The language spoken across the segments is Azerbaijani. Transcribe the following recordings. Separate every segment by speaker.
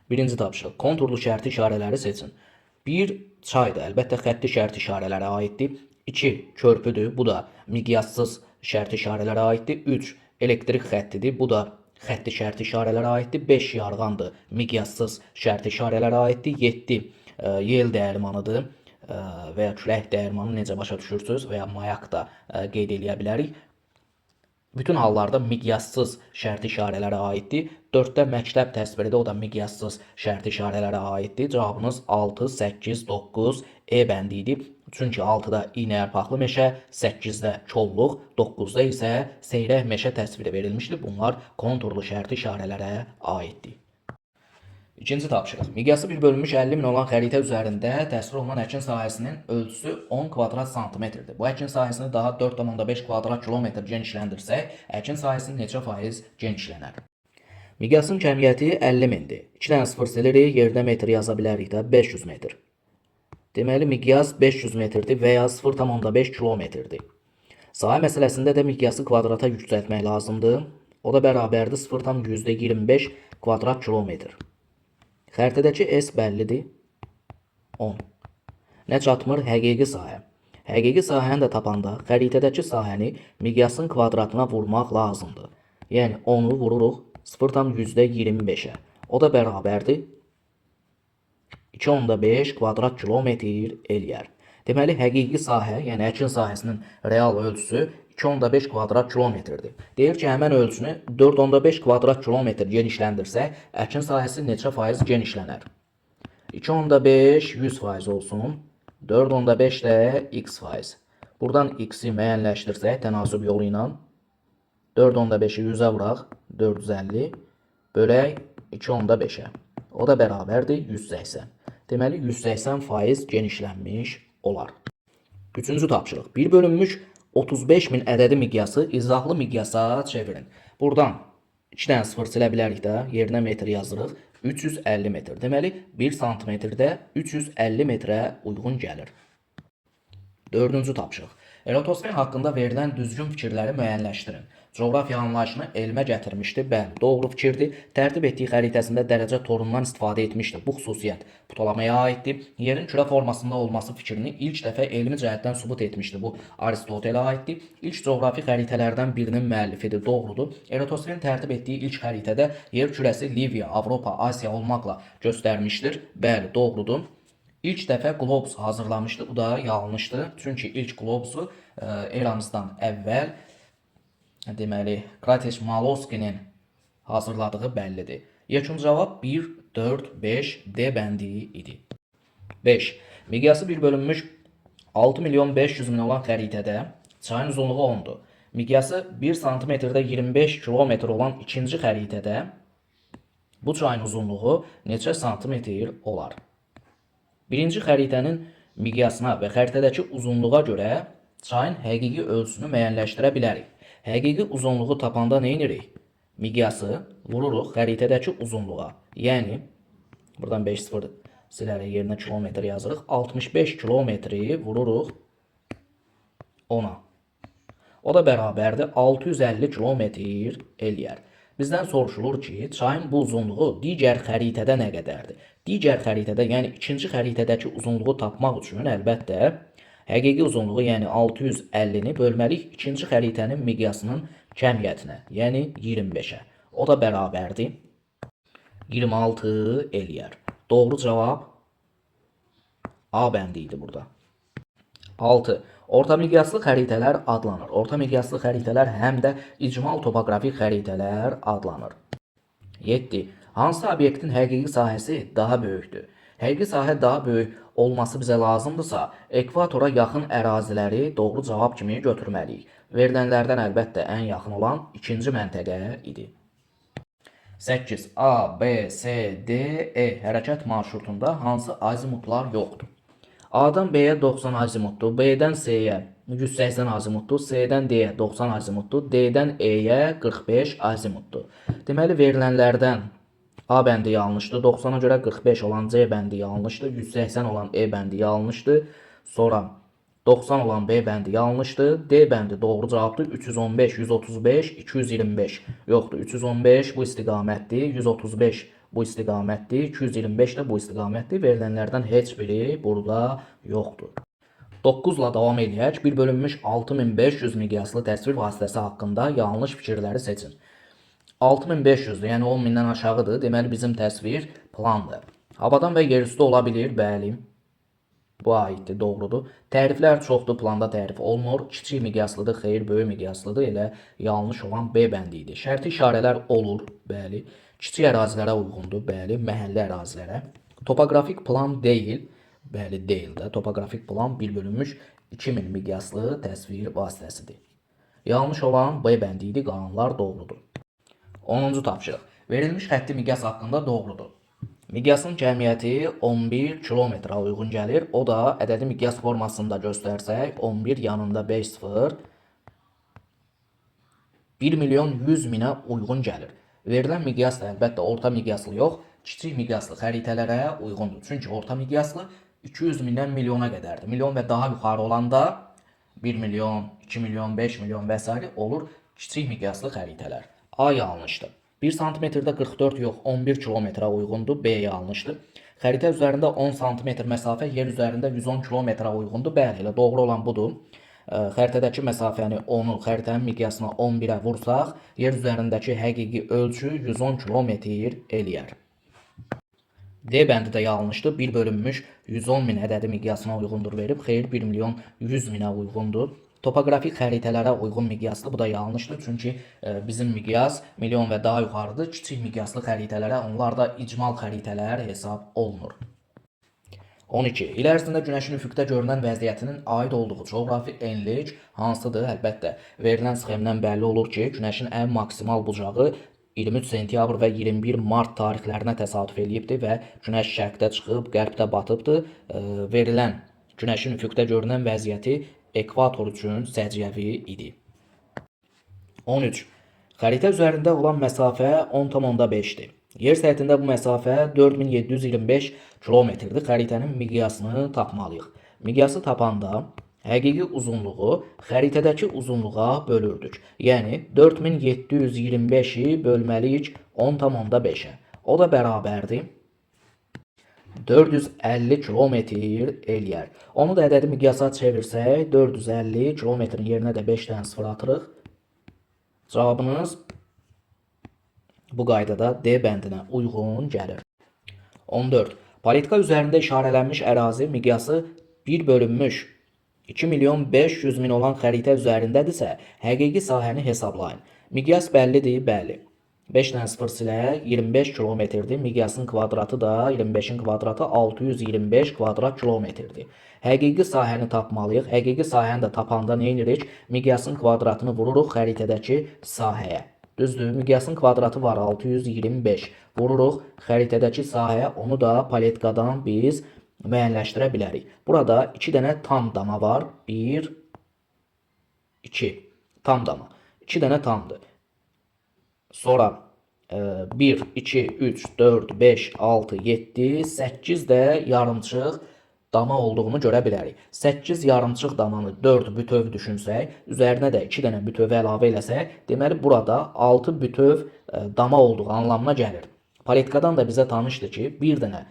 Speaker 1: Birinci tapşırıq. Konturlu şərti işarələri seçin. 1. Çaydır. Əlbəttə xətti şərti işarələrə aiddir. 2. Körpüdür. Bu da miqyassız şərti işarələrə aiddir. 3. Elektrik xəttidir. Bu da xətti şərti işarələrə aiddir. 5. Yarğandır. Miqyassız şərti işarələrə aiddir. 7. Yel dəyirmanıdır və ya külək dəyirmanı necə başa düşürsünüz və ya mayak da qeyd edə bilərik. Bütün hallarda miqyassız şərti işarələrə aiddir. 4-də məktəb təsviridir, o da miqyassız şərti işarələrə aiddir. Cavabınız 6, 8, 9 E bəndi idi. Çünki 6-da iynəyarpaqlı meşə, 8-də kolluq, 9-da isə seyrək meşə təsviri verilmişdir. Bunlar konturlu şərti işarələrə aiddir. İkinci tapşırıq. Miqyası 1/50 min olan xəritə üzərində təsvir olunan əkin sahəsinin ölçüsü 10 kvadrat santimetrdir. Bu əkin sahəsini daha 4,5 kvadrat kilometr genişləndirsək, əkin sahəsinin neçə faiz genişlənər? Miqyasın kəmiyyəti 50 mindir. 2 dənə sıfır silirik, yerdə metr yaza bilərik də 500 metr. Deməli, miqyas 500 metrdir və ya 0,5 kilometrdir. Sahə məsələsində də miqyası kvadrata yüksəltmək lazımdır. O da bərabərdir 0,25 kvadrat kilometr. Xəritədəki S bəllidir. 10. Nə çatmır? Həqiqi sahə. Həqiqi sahəni də tapanda xəritədəki sahəni miqyasın kvadratına vurmaq lazımdır. Yəni 10-u vururuq 0,25-ə. O da bərabərdir 2,5 kvadrat kilometr eləyər. Deməli, həqiqi sahə, yəni əkin sahəsinin real ölçüsü 2,5 kvadrat kilometrdir. Deyir ki, həmən ölçünü 4,5 kvadrat kilometr genişləndirsək, əkin sahəsi neçə faiz genişlənər? 2,5 100% olsun. 4,5 də x faiz. Buradan x-i müəyyənləşdirsək, tənasüb yolu ilə 4,5-i 100-ə vuraq, 450, bölək 2,5-ə. O da bərabərdir 180. Deməli, 180% genişlənmiş olar. Üçüncü tapşırıq. 1/35 min ədədi miqyası izahlı miqyasa çevirin. Buradan 2 dənə sıfır silə bilərik də, yerinə metr yazırıq. 350 metr. Deməli, 1 santimetrdə 350 metrə uyğun gəlir. Dördüncü tapşırıq. Eratosfen haqqında verilən düzgün fikirləri müəyyənləşdirin. Coğrafiya anlayışını elmə gətirmişdi. Bəli, doğru fikirdir. Tərtib etdiyi xəritəsində dərəcə torundan istifadə etmişdi. Bu xüsusiyyət Ptolemaya aiddir. Yerin kürə formasında olması fikrini ilk dəfə elmi cəhətdən sübut etmişdi. Bu Aristotelə aiddir. İlk coğrafi xəritələrdən birinin müəllifidir. Doğrudur. Eratosfen tərtib etdiyi ilk xəritədə yer kürəsi Liviya, Avropa, Asiya olmaqla göstərmişdir. Bəli, doğrudur. İlk dəfə qlobus hazırlamışdı. Bu da yanlışdır. Çünki ilk qlobusu eramızdan əvvəl deməli Krates Malowskinin hazırladığı bəllidir. Yekun cavab 1, 4, 5 D bəndi idi. 5. Miqyası 1/6 milyon 500 min olan xəritədə çayın uzunluğu 10-dur. Miqyası 1 santimetrdə 25 kilometr olan ikinci xəritədə bu çayın uzunluğu neçə santimetr olar? Birinci xəritənin miqyasına və xəritədəki uzunluğa görə çayın həqiqi ölçüsünü müəyyənləşdirə bilərik. Həqiqi uzunluğu tapanda nə edirik? Miqyası vururuq xəritədəki uzunluğa. Yəni, buradan 5 sıfır silərək yerinə kilometr yazırıq. 65 kilometri vururuq 10-a. O da bərabərdir 650 kilometr eləyər. Bizdən soruşulur ki, çayın bu uzunluğu digər xəritədə nə qədərdir? Digər xəritədə, yəni ikinci xəritədəki uzunluğu tapmaq üçün əlbəttə həqiqi uzunluğu, yəni 650-ni bölməliyik ikinci xəritənin miqyasının kəmiyyətinə, yəni 25-ə. O da bərabərdir 26 eləyər. Doğru cavab A bəndi idi burada. 6. Orta miqyaslı xəritələr adlanır. Orta miqyaslı xəritələr həm də icmal topoqrafik xəritələr adlanır. 7. Hansı obyektin həqiqi sahəsi daha böyükdür? Həqiqi sahə daha böyük olması bizə lazımdırsa, ekvatora yaxın əraziləri doğru cavab kimi götürməliyik. Verilənlərdən əlbəttə ən yaxın olan ikinci məntəqə idi. 8. A, B, C, D, E hərəkət marşrutunda hansı azimutlar yoxdur? A-dan B-yə 90 azimutdur, B-dən C-yə 180 azimutdur, C-dən D-yə 90 azimutdur, D-dən E-yə 45 azimutdur. Deməli, verilənlərdən A bəndi yanlışdır, 90-a görə 45 olan C bəndi yanlışdır, 180 olan E bəndi yanlışdır, sonra 90 olan B bəndi yanlışdır, D bəndi doğru cavabdır, 315, 135, 225 yoxdur, 315 bu istiqamətdir, 135 bu istiqamətdir, 225 də bu istiqamətdir. Verilənlərdən heç biri burada yoxdur. 9 ilə davam edək. 1 bölünmüş 6500 miqyaslı təsvir vasitəsi haqqında yanlış fikirləri seçin. 6500-dür, yəni 10.000-dən aşağıdır. Deməli bizim təsvir plandır. Havadan və yerüstü ola bilir, bəli. Bu aiddir, doğrudur. Təriflər çoxdur, planda tərif olmur. Kiçik miqyaslıdır, xeyr, böyük miqyaslıdır. Elə yanlış olan B bəndi idi. Şərti işarələr olur, bəli. Kiçik ərazilərə uyğundur, bəli. Məhəllə ərazilərə. Topoqrafik plan deyil. Bəli, deyil də. Topoqrafik plan 1 bölünmüş 2000 miqyaslı təsvir vasitəsidir. Yanlış olan B bəndi idi, qalanlar doğrudur. 10-cu tapşırıq. Verilmiş xətti miqyas haqqında doğrudur. Miqyasın cəmiyyəti 11 kilometrə uyğun gəlir. O da ədədi miqyas formasında göstərsək 11 yanında 5 sıfır 1 milyon 100 minə uyğun gəlir. Verilən miqyas da əlbəttə orta miqyaslı yox, kiçik miqyaslı xəritələrə uyğundur. Çünki orta miqyaslı 200 mindən milyona qədərdir. Milyon və daha yuxarı olanda 1 milyon, 2 milyon, 5 milyon və s. olur kiçik miqyaslı xəritələr. A yanlışdır. 1 santimetrdə 44 yox, 11 kilometrə uyğundur. B yanlışdır. Xəritə üzərində 10 santimetr məsafə yer üzərində 110 kilometrə uyğundur. Bəli, elə doğru olan budur. Xəritədəki məsafəni 10-u xəritənin miqyasına 11-ə vursaq, yer üzərindəki həqiqi ölçü 110 kilometr eləyər. D bəndi də yanlışdır. 1 bölünmüş 110 min ədədi miqyasına uyğundur verib. Xeyr, 1 milyon 100 minə uyğundur. Topoqrafik xəritələrə uyğun miqyaslı, bu da yanlışdır. Çünki bizim miqyas milyon və daha yuxarıdır. Kiçik miqyaslı xəritələrə onlar da icmal xəritələr hesab olunur. 12. İl ərzində günəşin üfüqdə görünən vəziyyətinin aid olduğu coğrafi enlik hansıdır? Əlbəttə, verilən sxemdən bəlli olur ki, günəşin ən maksimal bucağı 23 sentyabr və 21 mart tarixlərinə təsadüf eləyibdir və günəş şərqdə çıxıb, qərbdə batıbdır. Verilən günəşin üfüqdə görünən vəziyyəti ekvator üçün səciyyəvi idi. 13. Xəritə üzərində olan məsafə 10,5-dir. Yer səthində bu məsafə 4725 kilometrdir. Xəritənin miqyasını tapmalıyıq. Miqyası tapanda həqiqi uzunluğu xəritədəki uzunluğa bölürdük. Yəni 4725-i bölməliyik 10,5-ə. O da bərabərdir 450 kilometr eləyər. Onu da ədədi miqyasa çevirsək 450 kilometrin yerinə də 5 dənə sıfır atırıq. Cavabınız bu qaydada D bəndinə uyğun gəlir. 14. Paletka üzərində işarələnmiş ərazi miqyası 1 bölünmüş 2 milyon 500 min olan xəritə üzərindədirsə, həqiqi sahəni hesablayın. Miqyas bəllidir, bəli. 5 dənə sıfır silək, 25 kilometrdir. Miqyasın kvadratı da 25-in kvadratı 625 kvadrat kilometrdir. Həqiqi sahəni tapmalıyıq. Həqiqi sahəni də tapanda nə edirik? Miqyasın kvadratını vururuq xəritədəki sahəyə. Düzdür, miqyasın kvadratı var 625. Vururuq xəritədəki sahəyə, onu da paletkadan biz müəyyənləşdirə bilərik. Burada 2 dənə tam dama var. 1, 2 tam dama. 2 dənə tamdır. Sonra 1, 2, 3, 4, 5, 6, 7, 8 də yarımçıq dama olduğunu görə bilərik. 8 yarımçıq damanı 4 bütöv düşünsək, üzərinə də 2 dənə bütöv əlavə eləsək, deməli burada 6 bütöv dama olduğu anlamına gəlir. Paletkadan da bizə tanışdır ki, bir dənə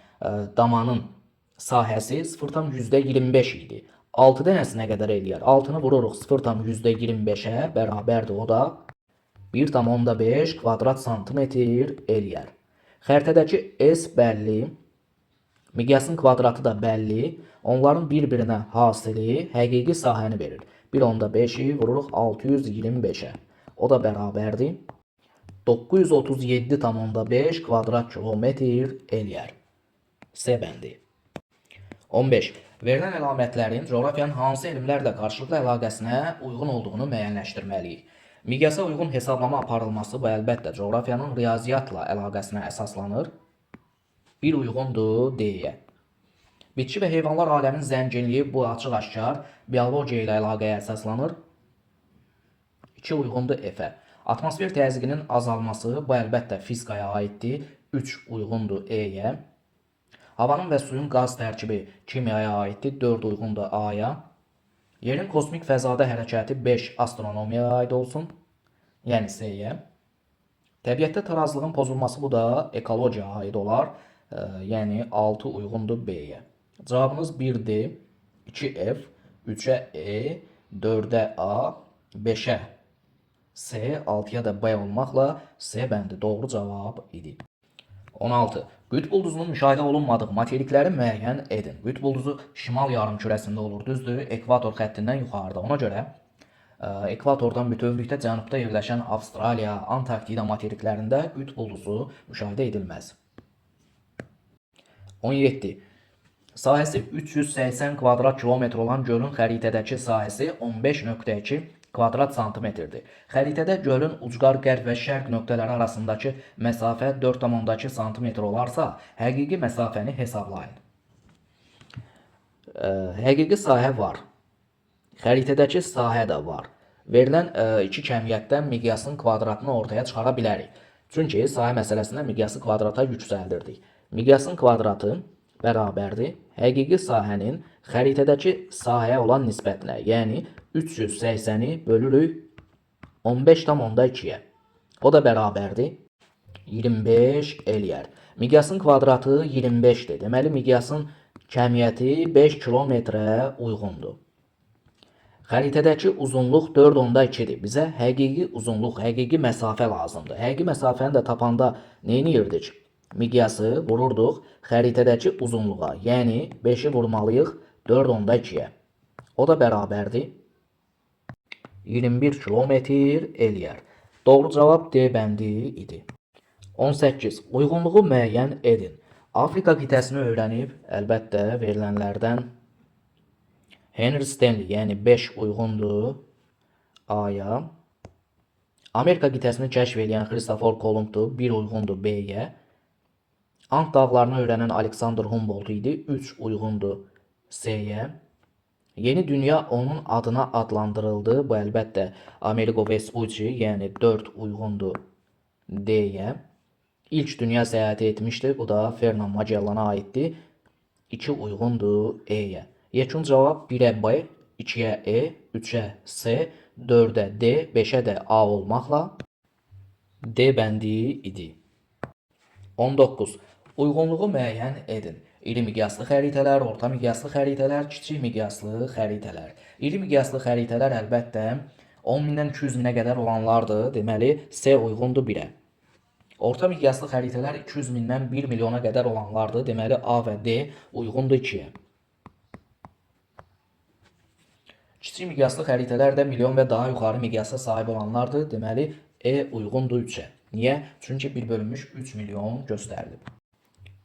Speaker 1: damanın sahəsi 0,25 idi. 6 dənəsi nə qədər eləyər? 6-nı vururuq 0,25-ə bərabərdir, o da 1,5 kvadrat santimetr eləyər. Xəritədəki S bəlli, miqyasın kvadratı da bəlli, onların bir-birinə hasili həqiqi sahəni verir. 1,5-i vururuq 625-ə, o da bərabərdir 937,5 kvadrat kilometr eləyər. S bəndi. 15. Verilən əlamətlərin coğrafiyanın hansı elmlərlə qarşılıqlı əlaqəsinə uyğun olduğunu müəyyənləşdirməliyik. Miqyasa uyğun hesablama aparılması bu əlbəttə coğrafiyanın riyaziyyatla əlaqəsinə əsaslanır. Bir uyğundur D-yə. Bitki və heyvanlar aləminin zənginliyi bu açıq-aşkar biologiya ilə əlaqəyə əsaslanır. 2 uyğundur F-ə. Atmosfer təzyiqinin azalması bu əlbəttə fizikaya aiddir. 3 uyğundur E-yə. Havanın və suyun qaz tərkibi kimyaya aiddir. 4 uyğundur A-ya. Yerin kosmik fəzada hərəkəti 5 astronomiyaya aid olsun. Yəni C-yə. Təbiətdə tarazlığın pozulması bu da ekologiyaya aid olar. Yəni 6 uyğundur B-yə. Cavabımız 1D, 2F, 3-ə E, 4-ə A, 5-ə C, 6-ya da B olmaqla C bəndi doğru cavab idi. 16. Qütb ulduzunun müşahidə olunmadığı materikləri müəyyən edin. Qütb ulduzu şimal yarımkürəsində olur, düzdür? Ekvator xəttindən yuxarıda. Ona görə ekvatordan bütövlükdə cənubda yerləşən Avstraliya, Antarktida materiklərində qütb ulduzu müşahidə edilməz. 17. Sahəsi 380 kvadrat kilometr olan gölün xəritədəki sahəsi 15,2 kvadrat santimetrdir. Xəritədə gölün ucqar qərb və şərq nöqtələri arasındakı məsafə 4,2 santimetr olarsa, həqiqi məsafəni hesablayın. Həqiqi sahə var. Xəritədəki sahə də var. Verilən iki kəmiyyətdən miqyasın kvadratını ortaya çıxara bilərik. Çünki sahə məsələsində miqyası kvadrata yüksəldirdik. Miqyasın kvadratı bərabərdir həqiqi sahənin xəritədəki sahəyə olan nisbətinə, yəni 380-i bölürük 15,2-yə. O da bərabərdir 25 eləyər. Miqyasın kvadratı 25-dir. Deməli, miqyasın kəmiyyəti 5 kilometrə uyğundur. Xəritədəki uzunluq 4,2-dir. Bizə həqiqi uzunluq, həqiqi məsafə lazımdır. Həqiqi məsafəni də tapanda nə edirdik? Miqyası vururduq xəritədəki uzunluğa, yəni 5-i vurmalıyıq 4,2-yə. O da bərabərdir 21 kilometr eləyər. Doğru cavab D bəndi idi. 18. Uyğunluğu müəyyən edin. Afrika qitəsini öyrənib, əlbəttə verilənlərdən Henry Stanley, yəni 5 uyğundur A-ya. Amerika qitəsini kəşf edən Christopher Columbdur, 1 uyğundur B-yə. Ant dağlarını öyrənən Alexander Humboldt idi, 3 uyğundur C-yə. Yeni dünya onun adına adlandırıldı, bu əlbəttə Amerigo Vespucci, yəni 4 uyğundur D-yə. İlk dünya səyahəti etmişdi, bu da Fernand Magellana aiddir, 2 uyğundur E-yə. Yekun cavab 1-ə B, 2-yə E, 3-ə C, 4-ə D, 5-ə də A olmaqla D bəndi idi. 19. Uyğunluğu müəyyən edin. İri miqyaslı xəritələr, orta miqyaslı xəritələr, kiçik miqyaslı xəritələr. İri miqyaslı xəritələr əlbəttə 10.000-dən 200.000-ə qədər olanlardır. Deməli, C uyğundur 1-ə. Orta miqyaslı xəritələr 200.000-dən 1 milyona qədər olanlardır. Deməli, A və D uyğundur 2-yə. Kiçik miqyaslı xəritələr də milyon və daha yuxarı miqyasa sahib olanlardır. Deməli, E uyğundur 3-ə. Niyə? Çünki 1/3 milyon göstərilib.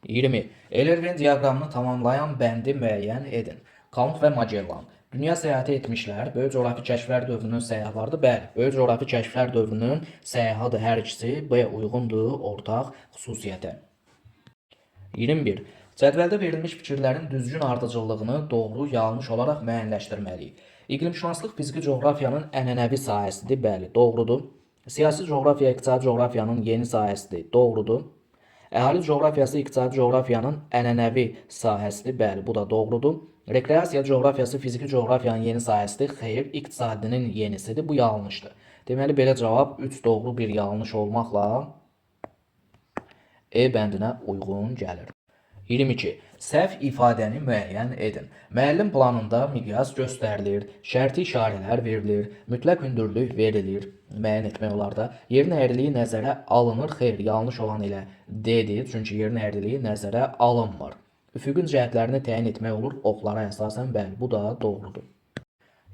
Speaker 1: 20. Eyler-Venn diaqramını tamamlayan bəndi müəyyən edin. Kalmuk və Magellan dünya səyahəti etmişlər. Böyük coğrafi kəşflər dövrünün səyyahlarıdır. Bəli, böyük coğrafi kəşflər dövrünün səyyahıdır hər ikisi. B uyğundur ortaq xüsusiyyətə. 21. Cədvəldə verilmiş fikirlərin düzgün ardıcıllığını doğru, yanlış olaraq müəyyənləşdirməliyik. İqlimşünaslıq fiziki coğrafiyanın ənənəvi sahəsidir. Bəli, doğrudur. Siyasi coğrafiya iqtisadi coğrafiyanın yeni sahəsidir. Doğrudur. Əhali coğrafiyası iqtisadi coğrafiyanın ənənəvi sahəsidir. Bəli, bu da doğrudur. Rekreasiya coğrafiyası fiziki coğrafiyanın yeni sahəsidir. Xeyr, iqtisadinin yenisidir. Bu yanlışdır. Deməli, belə cavab 3 doğru, 1 yanlış olmaqla E bəndinə uyğun gəlir. 22. Səhv ifadəni müəyyən edin. Müəllim planında miqyas göstərilir, şərti işarələr verilir, mütləq hündürlük verilir, müəyyən etmək olar da. Yerin əyriliyi nəzərə alınır. Xeyr, yanlış olan elə D-dir, çünki yerin əyriliyi nəzərə alınmır. Üfüqün cəhətlərini təyin etmək olur, oxlara əsasən, bəli, bu da doğrudur.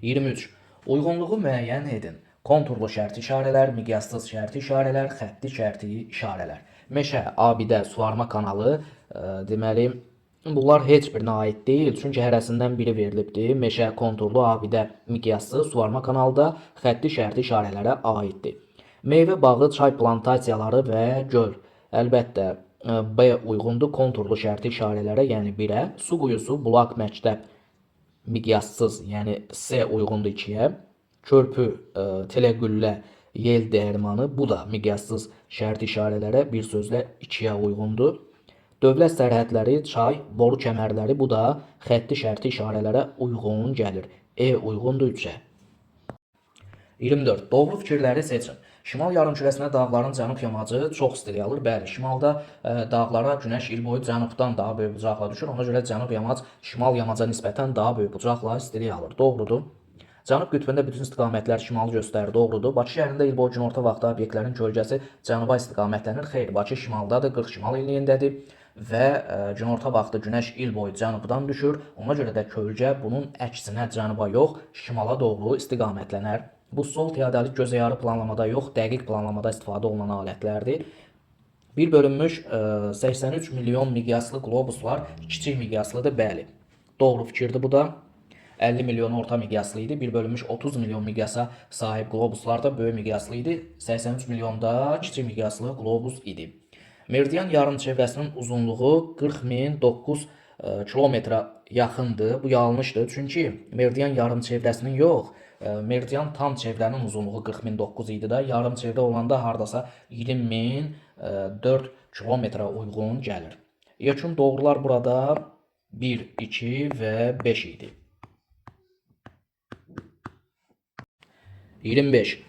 Speaker 1: 23. Uyğunluğu müəyyən edin. Konturlu şərti işarələr, miqyassız şərti işarələr, xətti şərti işarələr. Meşə, abidə, suvarma kanalı, deməli, bunlar heç birinə aid deyil, çünki hərəsindən biri verilibdir. Meşə, konturlu, abidə, miqyaslı, suvarma kanalı da xətti şərti işarələrə aiddir. Meyvə bağı, çay plantasiyaları və göl. Əlbəttə, B uyğundur konturlu şərti işarələrə, yəni 1-ə. Su quyusu, bulaq, məktəb, miqyassız, yəni C uyğundur 2-yə. Körpü, telegüllə, yel dəyirmanı, bu da miqyassız şərti işarələrə, bir sözlə 2-yə uyğundur. Dövlət sərhədləri, çay, boru kəmərləri, bu da xətti şərti işarələrə uyğun gəlir. E uyğundur 3-ə. 24. Doğru fikirləri seçin. Şimal yarımkürəsinə dağların cənub yamacı çox istilik alır. Bəli, şimalda dağlara günəş il boyu cənubdan daha böyük bucaqla düşür. Ona görə cənub yamac şimal yamaca nisbətən daha böyük bucaqla istilik alır. Doğrudur. Cənub qütbündə bütün istiqamətlər şimalı göstərir. Doğrudur. Bakı şəhərində il boyu günorta vaxtı obyektlərin kölgəsi cənuba istiqamətlənir. Xeyr, Bakı şimaldadır, 40 şimal enliyindədir və günorta vaxtı günəş il boyu cənubdan düşür. Ona görə də kölgə bunun əksinə cənuba yox, şimala doğru istiqamətlənər. Bu sol piyadəlik gözəyarı planlamada yox, dəqiq planlamada istifadə olunan alətlərdir. Bir bölünmüş 83 milyon miqyaslı qlobuslar kiçik miqyaslıdır. Bəli, doğru fikirdir bu da. 50 milyon orta miqyaslı idi. Bir bölünmüş 30 milyon miqyasa sahib qlobuslar da böyük miqyaslı idi. 83 milyonda kiçik miqyaslı qlobus idi. Meridian yarımçevrəsinin uzunluğu 40.009 kilometrə yaxındır. Bu yanlışdır. Çünki meridian yarımçevrəsinin yox, meridian tam çevrənin uzunluğu 40.009 idi də. Yarımçevrə olanda hardasa 20.004 kilometrə uyğun gəlir. Yekun doğrular burada 1, 2 və 5 idi. 25.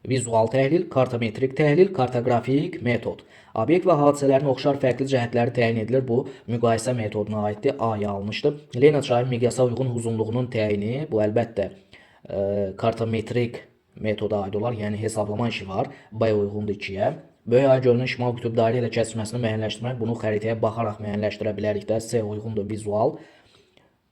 Speaker 1: Vizual təhlil, kartometrik təhlil, kartoqrafik metod. Obyekt və hadisələrin oxşar fərqli cəhətləri təyin edilir. Bu, müqayisə metoduna aiddir. A yanlışdır. Lena çayın miqyasa uyğun uzunluğunun təyini, bu əlbəttə kartometrik metoda aid olar. Yəni, hesablama işi var. B uyğundur 2-yə. Böyük Ay gölünün şimal qütb dairə ilə kəsişməsini müəyyənləşdirmək. Bunu xəritəyə baxaraq müəyyənləşdirə bilərik də. C uyğundur vizual.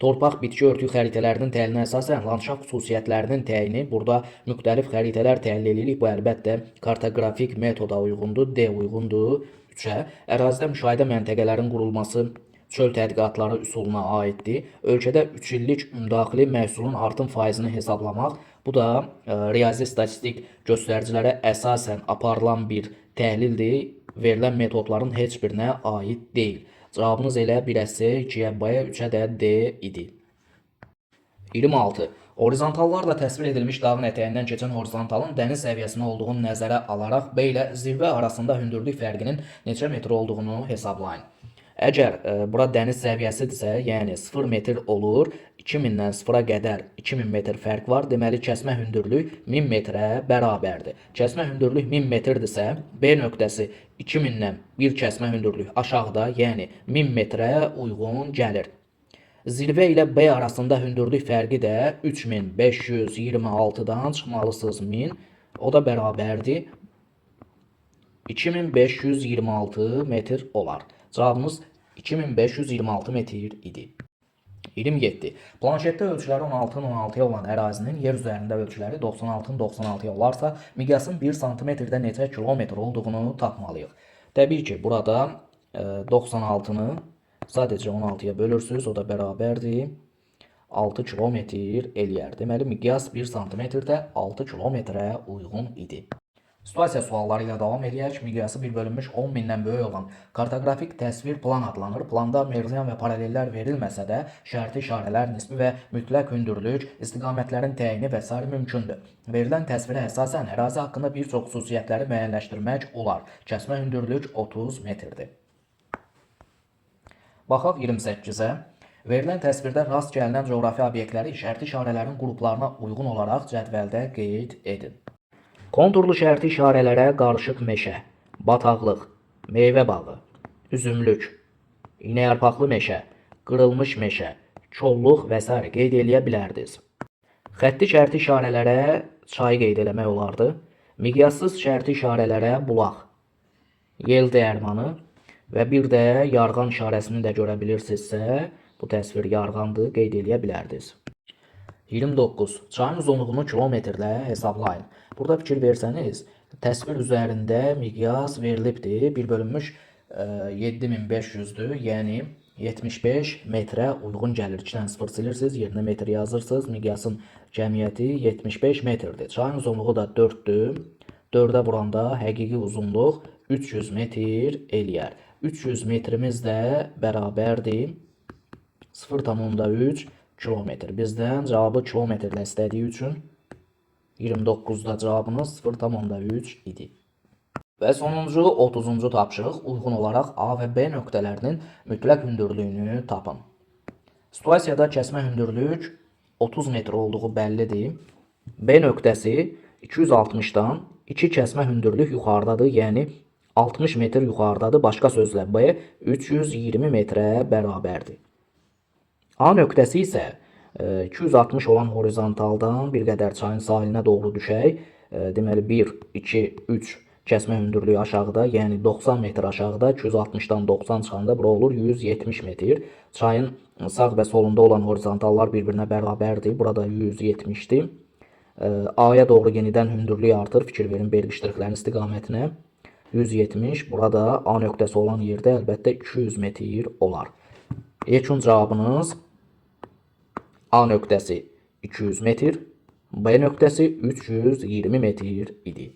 Speaker 1: Torpaq bitki örtüyü xəritələrinin təyininə əsasən landşaft xüsusiyyətlərinin təyini, burada müxtəlif xəritələr təyin edirik. Bu əlbəttə kartoqrafik metoda uyğundur, D uyğundur 3-ə. Ərazidə müşahidə məntəqələrin qurulması çöl tədqiqatları üsuluna aiddir. Ölkədə 3 illik ümumdaxili məhsulun artım faizini hesablamaq, bu da riyazi statistik göstəricilərə əsasən aparılan bir təhlildir. Verilən metodların heç birinə aid deyil. Cavabınız elə 1-ə C, 2-yə B, 3-ə də D idi. 26. Horizontallarla təsvir edilmiş dağın ətəyindən keçən horizontalın dəniz səviyyəsində olduğunu nəzərə alaraq B ilə zirvə arasında hündürlük fərqinin neçə metr olduğunu hesablayın. Əgər bura dəniz səviyyəsidirsə, yəni 0 metr olur, 2000-dən 0-a qədər 2000 metr fərq var. Deməli, kəsmə hündürlük 1000 metrə bərabərdir. Kəsmə hündürlük 1000 metrdirsə, B nöqtəsi 2000-dən bir kəsmə hündürlük aşağıda, yəni 1000 metrə uyğun gəlir. Zirvə ilə B arasında hündürlük fərqi də 3526-dan çıxmalısınız 1000. O da bərabərdir 2526 metr olar. Cavabımız 2526 metr idi. 27. Planşetdə ölçüləri 16-ın 16-ya olan ərazinin yer üzərində ölçüləri 96-ın 96-ya olarsa, miqyasın 1 cm-də neçə kilometr olduğunu tapmalıyıq. Təbii ki, burada 96-nı sadəcə 16-ya bölürsünüz, o da bərabərdir 6 kilometr eləyər. Deməli, miqyas 1 cm-də 6 kilometrə uyğun idi. Situasiya sualları ilə davam edək. Miqyası 1/1000 10.000-dən böyük olan kartoqrafik təsvir plan adlanır. Planda meridian və paralellər verilməsə də, şərti işarələr, nisbi və mütləq hündürlük, istiqamətlərin təyini və s. mümkündür. Verilən təsvirə əsasən ərazi haqqında bir çox xüsusiyyətləri müəyyənləşdirmək olar. Kəsmə hündürlük 30 metrdir. Baxaq 28-ə. Verilən təsvirdə rast gəlinən coğrafi obyektləri şərti işarələrin qruplarına uyğun olaraq cədvəldə qeyd edin. Konturlu şərti işarələrə qarışıq meşə, bataqlıq, meyvə bağı, üzümlük, iynəyarpaqlı meşə, qırılmış meşə, kolluq və s. qeyd eləyə bilərdiniz. Xətti şərti işarələrə çay qeyd eləmək olardı. Miqyassız şərti işarələrə bulaq, yel dəyirmanı və bir də yarğan işarəsini də görə bilirsinizsə, bu təsvir yarğandır, qeyd eləyə bilərdiniz. 29. Çayın uzunluğunu kilometrlə hesablayın. Burada fikir versəniz, təsvir üzərində miqyas verilibdir. 1/7500-dür, yəni 75 metrə uyğun gəlir. 2-dən 0 silirsiniz, yerinə metr yazırsınız. Miqyasın cəmiyyəti 75 metrdir. Çayın uzunluğu da 4-dür. 4-ə vuranda həqiqi uzunluq 300 metr eləyər. 300 metrimiz də bərabərdir 0,3 kilometr. Bizdən cavabı kilometrlə istədiyi üçün 29-da cavabımız 0,3 idi. Və sonuncu 30-cu tapşırıq uyğun olaraq A və B nöqtələrinin mütləq hündürlüyünü tapın. Situasiyada kəsmə hündürlük 30 metr olduğu bəllidir. B nöqtəsi 260-dan 2 kəsmə hündürlük yuxarıdadır, yəni 60 metr yuxarıdadır. Başqa sözlə B 320 metrə bərabərdir. A nöqtəsi isə 260 olan horizontaldan bir qədər çayın sahilinə doğru düşək. Deməli 1, 2, 3 kəsmə hündürlüyü aşağıda, yəni 90 metr aşağıda, 260-dan 90 çıxanda bura olur 170 metr. Çayın sağ və solunda olan horizontallar bir-birinə bərabərdir. Burada 170-dir. A'ya doğru yenidən hündürlük artır. Fikir verin belgi ştrixlərin istiqamətinə. 170. Burada A nöqtəsi olan yerdə əlbəttə 200 metr olar. Yekun cavabınız A nöqtəsi 200 metr, B nöqtəsi 320 metr idi.